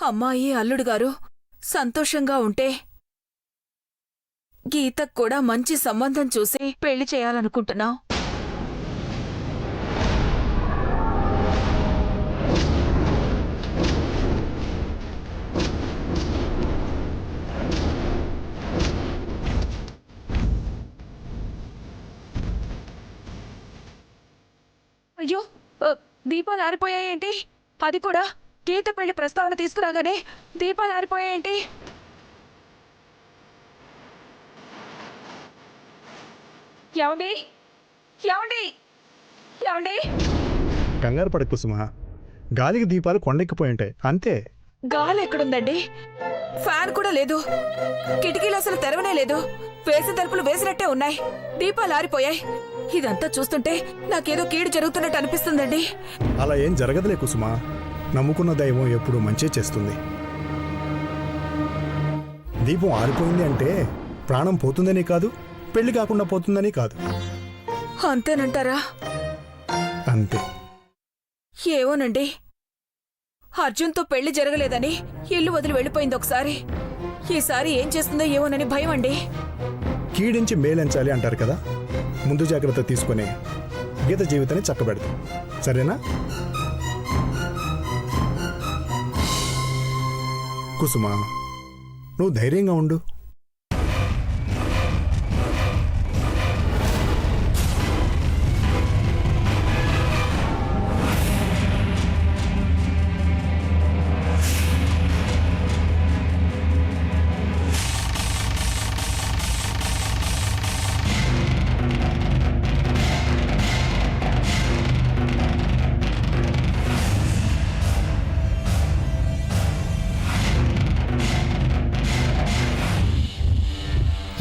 అమ్మాయి అల్లుడు గారు సంతోషంగా ఉంటే గీతకు కూడా మంచి సంబంధం చూసి పెళ్లి చేయాలనుకుంటున్నాం. అయ్యో, దీపాలు ఆరిపోయాయేంటి? అది కూడా గీత పెళ్లి ప్రస్తావన తీసుకురాగానే దీపాలు ఆరిపోయాయేంటి? ఏమండి? ఏమండి? ఏమండి? కంగారు పడ కుసుమ, గాలికి దీపాలు కొండెక్కిపోయింటాయి అంతే. గాలి ఎక్కడుందండి? ఫ్యాన్ కూడా లేదు, కిటికీలు అసలు తెరవనే లేదు, వేసిన తలుపులు వేసినట్టే ఉన్నాయి, దీపాలు ఆరిపోయాయి. ఇదంతా చూస్తుంటే నాకేదో కీడు జరుగుతున్నట్టు అనిపిస్తుందండి. అలా ఏం జరగదులే కుసుమ, నమ్ముకున్న దైవం ఎప్పుడు మంచే చేస్తుంది. దీపం ఆరిపోయింది అంటే ప్రాణం పోతుందని కాదు, పెళ్లి కాకుండా పోతుందని కాదు. అంతేనంటారా? అంతే. ఏమోనండి, అర్జున్తో పెళ్లి జరగలేదని ఇల్లు వదిలి వెళ్ళిపోయింది ఒకసారి. ఈసారి ఏం చేస్తుందో ఏమోనని భయం అండి. కీడించి మేలెంచాలి అంటారు కదా, ముందు జాగ్రత్త తీసుకుని గీత జీవితాన్ని చక్కబెడతాం, సరేనా? కుసుమ, నువ్వు ధైర్యంగా ఉండు.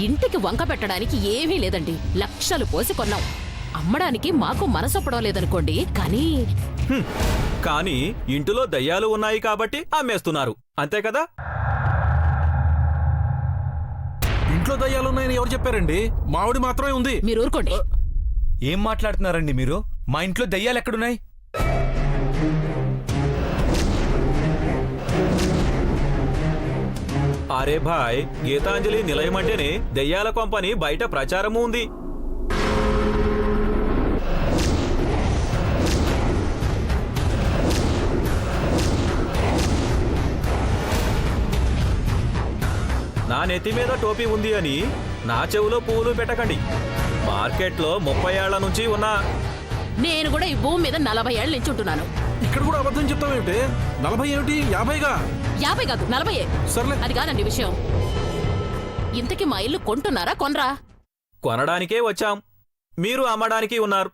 ఇంటికి వంక పెట్టడానికి ఏమీ లేదండి, లక్షలు పోసి కొన్నాం. అమ్మడానికి మాకు మనసొప్పడం లేదనుకోండి, కానీ ఇంటిలో దయ్యాలు ఉన్నాయి కాబట్టి అమ్మేస్తున్నారు, అంతే కదా? ఇంట్లో దయ్యాలున్నాయని ఎవరు చెప్పారండి? మావిడి మాత్రమే ఉంది. మీరు ఊరుకోండి. ఏం మాట్లాడుతున్నారండి మీరు? మా ఇంట్లో దయ్యాలు ఎక్కడున్నాయి? అరే భాయ్, గీతాంజలి నిలయమంటేనే దెయ్యాల కొంపని బయట ప్రచారము ఉంది. నా నెత్తి మీద టోపీ ఉంది అని నా చెవులో పువ్వులు పెట్టకండి. మార్కెట్లో 30 ఏళ్ల నుంచి ఉన్నా. నేను కూడా ఈ భూమి మీద 40 ఏళ్ళ నుంచి ఉంటున్నాను. ఇక్కడ కూడా అబద్ధం చెప్తావేమిటి? 40 ఏమిటి? 50గా? 50 కాదు, 40. సర్లే. అది కాదండి విషయం. ఇంతకీ మా ఇల్లు కొంటున్నారా కొనరా? కొనడానికే వచ్చాం, మీరు అమ్మడానికి ఉన్నారు.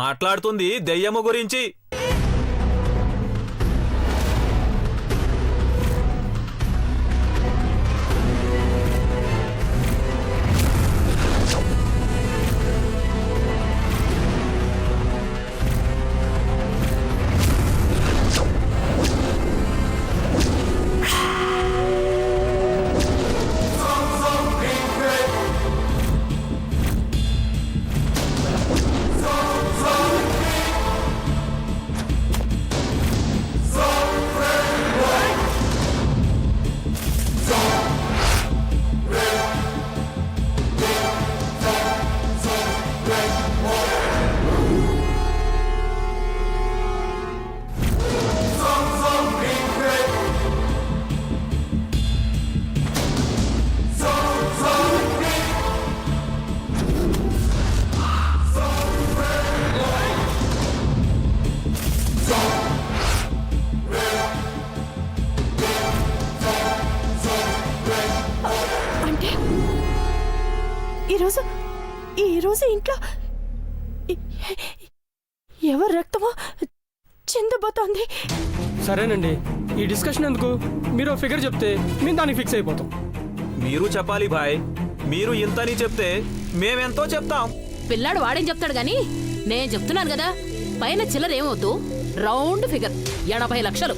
మాట్లాడుతుంది దెయ్యము గురించి. ఈరోజు ఇంట్లో ఎవరి రక్తమో చిందబోతోంది. సరేనండి, ఈ డిస్కషన్ ఎందుకు? మీరు ఫిగర్ చెప్తే మేము దానికి ఫిక్స్ అయిపోతాం. మీరు చెప్పాలి భాయ్, మీరు ఇంతని చెప్తే మేమెంతో చెప్తాం. పిల్లాడు వాడేం చెప్తాడు గాని నేను చెప్తున్నాను కదా, పైన చిల్లర ఏమవుతూ రౌండ్ ఫిగర్ 80 లక్షలు.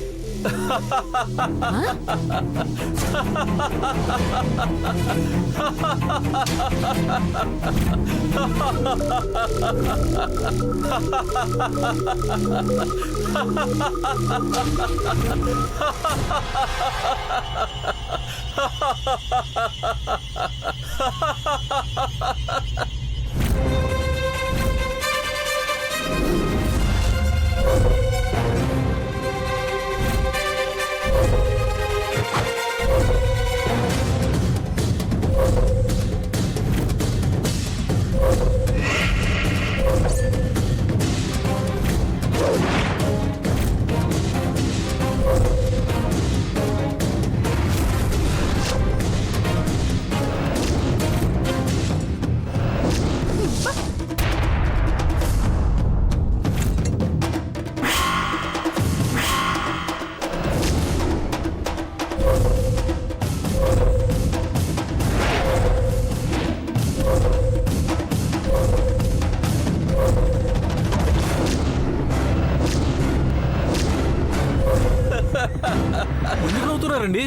ఎందుకు నవ్వుతున్నారండి?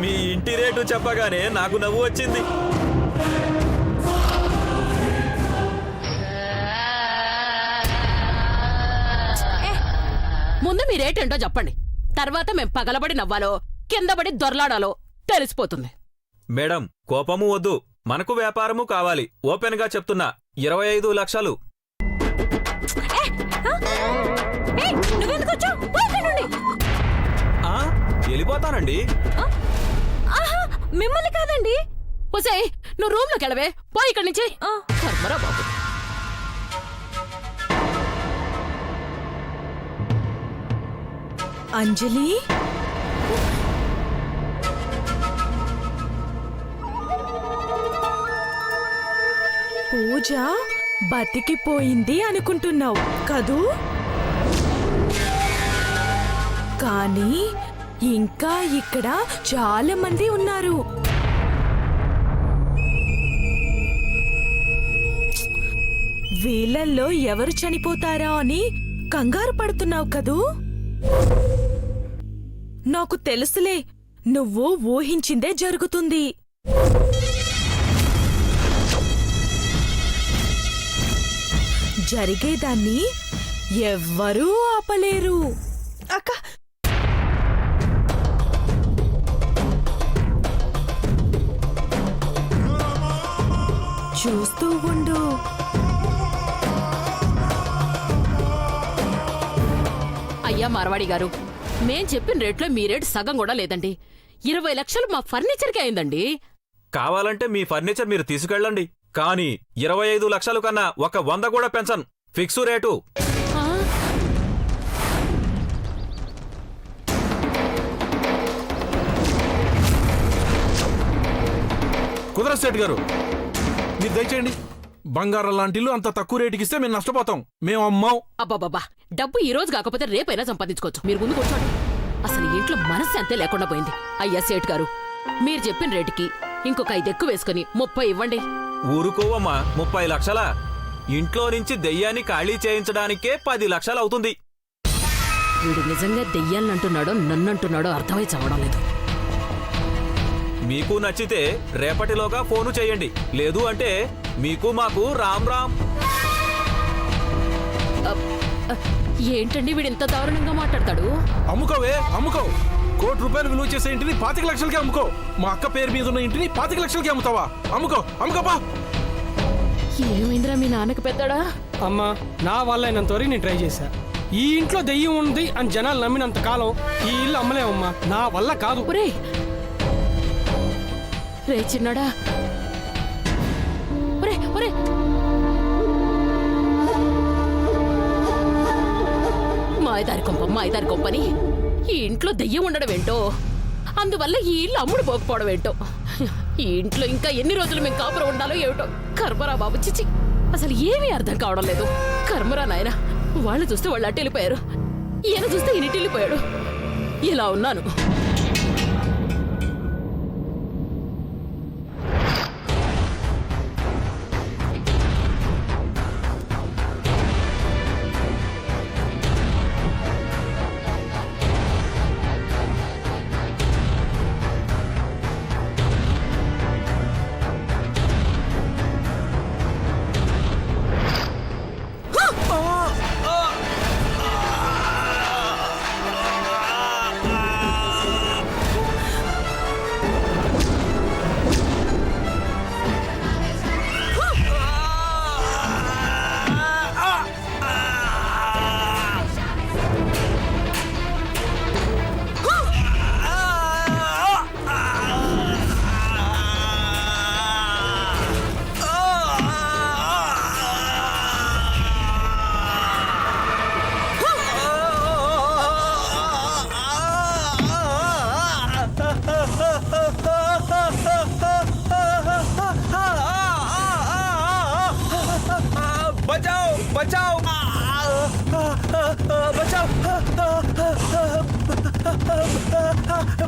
మీ ఇంటి రేటు చెప్పగానే నాకు నవ్వు వచ్చింది. ముందు మీ రేటేంటో చెప్పండి, తర్వాత మేం పగలబడి నవ్వాలో కిందబడి దొర్లాడాలో తెలిసిపోతుంది. మేడం, కోపము వద్దు, మనకు వ్యాపారము కావాలి. ఓపెన్ గా చెప్తున్నా, 25 లక్షలు. ఆ, వెళ్ళిపోతానండి. మిమ్మల్ని కాదండి. ఒసే, నువ్వు రూమ్ లోకి వెళ్ళవే, పోయి ఇక్కడి నుంచి. కర్మరా బాబు. అంజలి, పూజ బతికిపోయింది అనుకుంటున్నావు కదూ? కానీ ఇంకా ఇక్కడ చాలా మంది ఉన్నారు. వీళ్ళల్లో ఎవరు చనిపోతారా అని కంగారు పడుతున్నావు కదూ? నాకు తెలుసులే, నువ్వు ఊహించిందే జరుగుతుంది. జరిగేదాన్ని ఎవ్వరూ ఆపలేరు. అక్క, చూస్తూ ఉండు. అయ్యా మార్వాడి గారు, మేం చెప్పిన రేట్లో మీ రేటు సగం కూడా లేదండి. 20 లక్షలు మా ఫర్నిచర్కి అయిందండి. కావాలంటే మీ ఫర్నిచర్ మీరు తీసుకెళ్ళండి, కానీ 25 లక్షలు కన్నా ఒక 100 కూడా పెంచను. Fix rate. కుదరదు సేట్ గారు, మీరు దయచేయండి. బంగారం లాంటి ఇల్లు అంత తక్కువ రేటుకి ఇస్తే మేము నష్టపోతాం. మేము అమ్మాం. అబ్బాబాబా, డబ్బు ఈ రోజు కాకపోతే రేపైనా సంపాదించుకోవచ్చు. మీరు ముందు కూర్చోండి. అసలు ఇంట్లో మనశ్శాంతే లేకుండా పోయింది. అయ్యా సేట్ గారు, మీరు చెప్పిన రేటుకి ఇంకొక 5 ఎక్కువ వేసుకుని 30 ఇవ్వండి. ఊరుకోవమ్మా, 30 లక్షలా? ఇంట్లో నుంచి దెయ్యాన్ని ఖాళీ చేయించడానికే 10 లక్షలు అవుతుంది. వీడు నిజంగా దెయ్యాలంటున్నాడో నన్నంటున్నాడో అర్థమై చదవడం లేదు. మీకు నచ్చితే రేపటిలోగా ఫోను చేయండి, లేదు అంటే మీకు మాకు రామ్ రామ్. ఏంటండి వీడింత దారుణంగా మాట్లాడతాడు? అమ్ముకోవే, అమ్ముకో. 1 కోటి రూపాయలు విలువ చేసే ఇంటిని 25 లక్షలకి అమ్ముకో. మా అక్క పేరు మీద ఉన్న ఇంటిని 25 లక్షలకి అమ్ముతావా? అమ్ముకో, అమ్ముకోపా. ఏమైందిరా మీ నాన్నకి పెద్దడా? అమ్మా, నా వల్ల అయినంతవరకు నేను ట్రై చేశా. ఈ ఇంట్లో దెయ్యం ఉంది అని జనాలు నమ్మినంత కాలం ఈ ఇల్లు అమ్మలేమమ్మా. నా వల్ల కాదు. ఒరే రే చిన్నాడా, ఒరే ఒరే, మాయదారి కొంపని ఈ ఇంట్లో దెయ్యం ఉండడం ఏంటో, అందువల్ల ఈ ఇల్లు అమ్ముడు పోకపోవడం ఏంటో. ఈ ఇంట్లో ఇంకా ఎన్ని రోజులు మేము కాపురం ఉండాలో ఏమిటో. కర్మరా బాబు, చిచి, అసలు ఏమీ అర్థం కావడం లేదు. కర్మరా నాయన, వాళ్ళు చూస్తే వాళ్ళు అటు వెళ్ళిపోయారు, ఈయన చూస్తే ఈయనటి వెళ్ళిపోయాడు. ఇలా ఉన్నాను.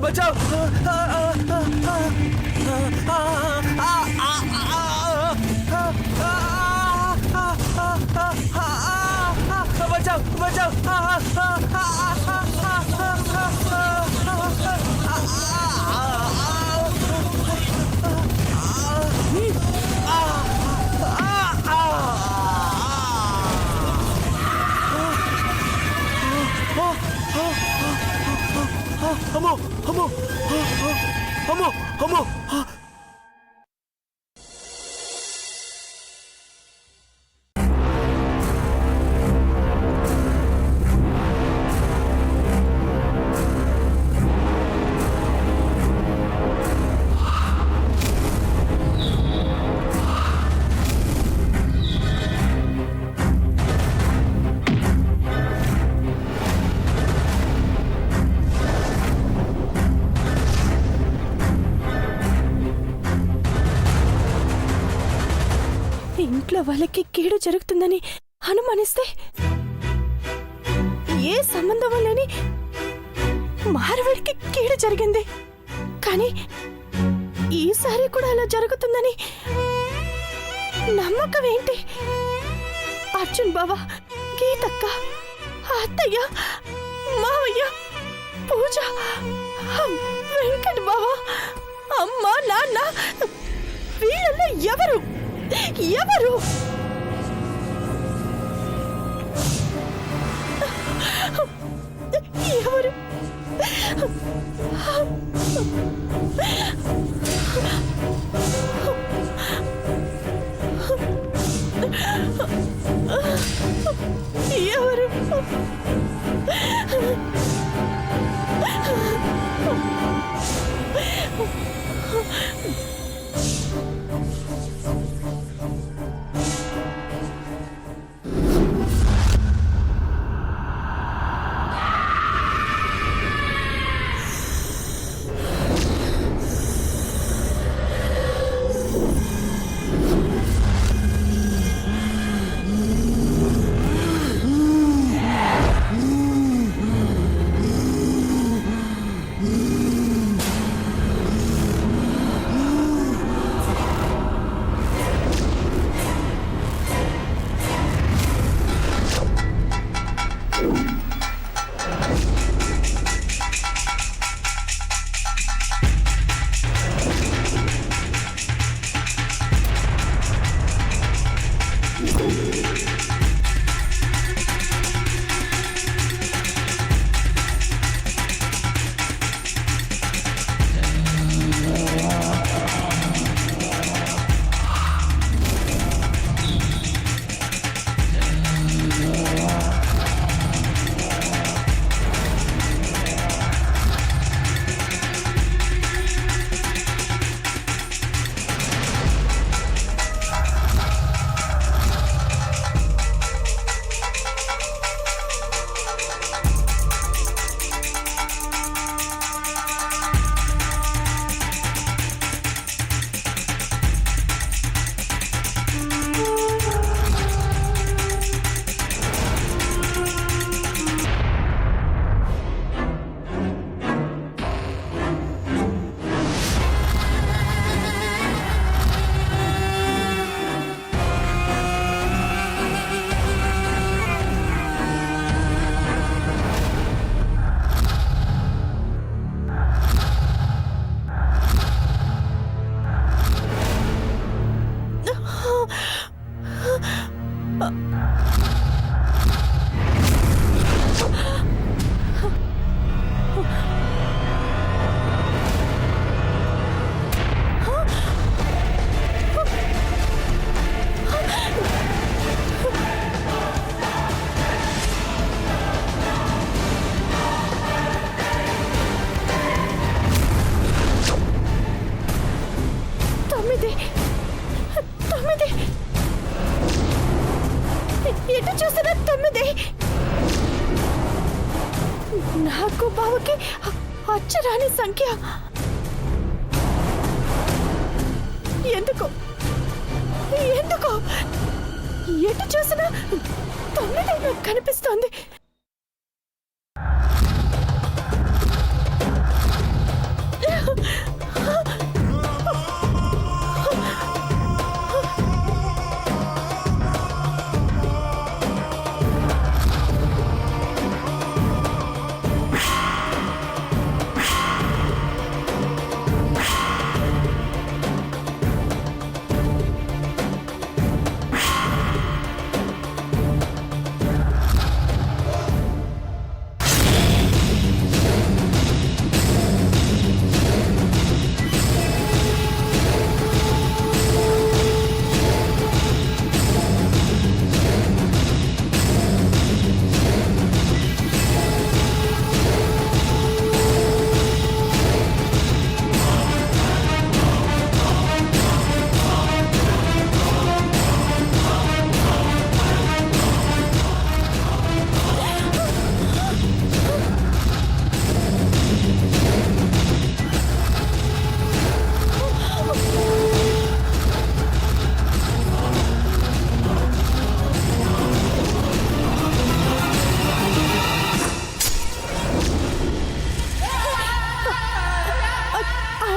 బచావ్ బచావ్ బచావ్ అమ్మో అమ్మో అమ్మో అమ్మో ఇంట్లో వాళ్ళకి కీడు జరుగుతుందని అనుమానిస్తే ఏ సంబంధం లేని మారవాడికి కీడు జరిగింది. కానీ ఈసారి కూడా అలా జరుగుతుందని నమ్మకం ఏంటి? అర్జున్ బావ, గీతక్క, అత్తయ్య, మావయ్య, పూజ, వెంకట్ బావ, అమ్మ, నాన్న, వీళ్ళల్లో ఎవరు ఎవరు ఎవరు ఎవరు ఎటు చూసినా 9. నాకు బావకి అచ్చరాని సంఖ్య. ఎందుకు ఎందుకు ఎటు చూసినా 9 నాకు కనిపిస్తోంది.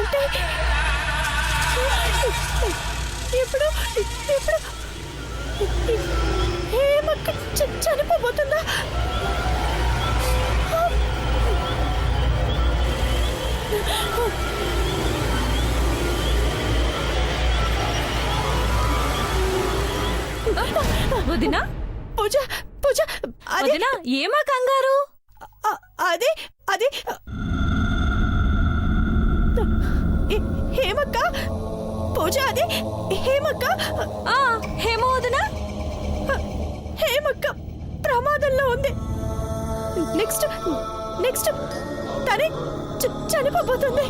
అంటే ఇప్పుడు ఇప్పుడు హేమక్క చనిపోబోతుందా? వదినా పూజ పూజ అది వదినా ఏమా కంగారు? అది అది హేమక్క పూజ అది హేమక్క హేమ వదినా హేమక్క ప్రమాదంలో ఉంది. నెక్స్ట్ నెక్స్ట్ తనే చనిపోబోతుంది.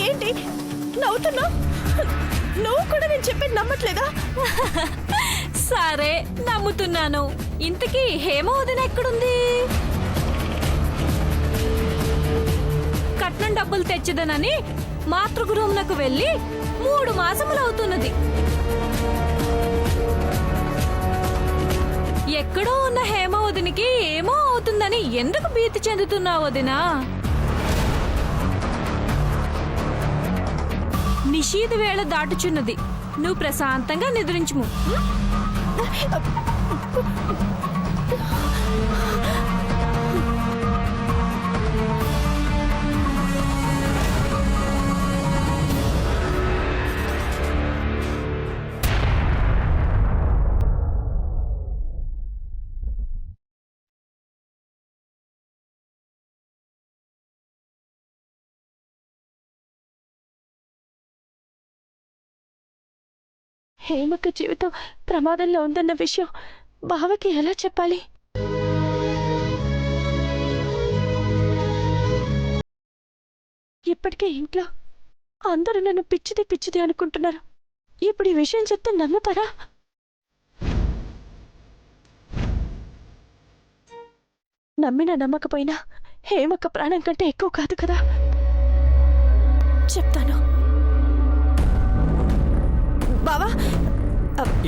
ఏంటి నవ్వుతున్నా? నువ్వు కూడా నేను చెప్పేది నమ్మట్లేదా? సరే నమ్ముతున్నాను. ఇంతకీ హేమ వదిన ఎక్కడుంది? కట్నం డబ్బులు తెచ్చిదనని మాతృగృహమునకు వెళ్ళి 3 మాసములు అవుతున్నది. ఎక్కడో ఉన్న హేమ వదినికి ఏమో అవుతుందని ఎందుకు భీతి చెందుతున్నావు వదినా? నిషీధ వేళ దాటుచున్నది. నువ్వు ప్రశాంతంగా నిద్రించుము. హేమక్క జీవితం ప్రమాదంలో ఉందన్న విషయం బావకి ఎలా చెప్పాలి? ఇప్పటికే ఇంట్లో అందరూ నన్ను పిచ్చిది అనుకుంటున్నారు. ఇప్పుడు ఈ విషయం చెప్తే నమ్ముతారా? నమ్మినా నమ్మకపోయినా హేమక్క ప్రాణం కంటే ఎక్కువ కాదు కదా. చెప్తాను బావా.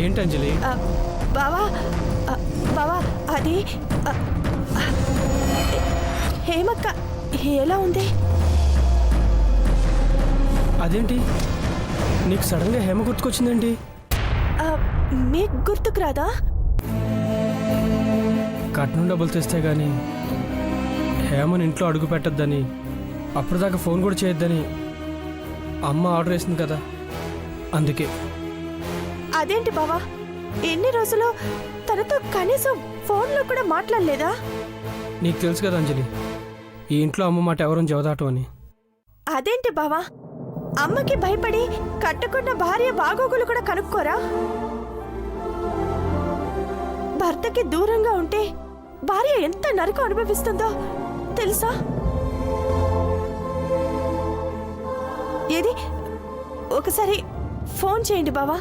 ఏంటంజలి? బావా బావా అది హేమక్క ఎలా ఉంది? అదేంటి నీకు సడన్గా హేమ గుర్తుకొచ్చిందేంటి? మీకు గుర్తుకు రాదా? కట్నం డబ్బులు తెస్తే గానీ హేమను ఇంట్లో అడుగు పెట్టద్దని, అప్పటిదాకా ఫోన్ కూడా చేయొద్దని అమ్మ ఆర్డర్ వేసింది కదా, అందుకే. అదేంటి బావా, ఎన్ని రోజులు తనతో కనీసం ఫోన్లో కూడా మాట్లాడలేదా? నీకు తెలుసు కదా అంజలి, ఈ ఇంట్లో అమ్మ మాట ఎవరూ జవదాటం అని. అదేంటి బావా, అమ్మకి భయపడి కట్టుకున్న భార్య బాగోగులు కూడా కనుక్కోరా? భర్తకి దూరంగా ఉంటే భార్య ఎంత నరకం అనుభవిస్తుందో తెలుసా? ఏది ఒకసారి ఫోన్ చేయండి బావా.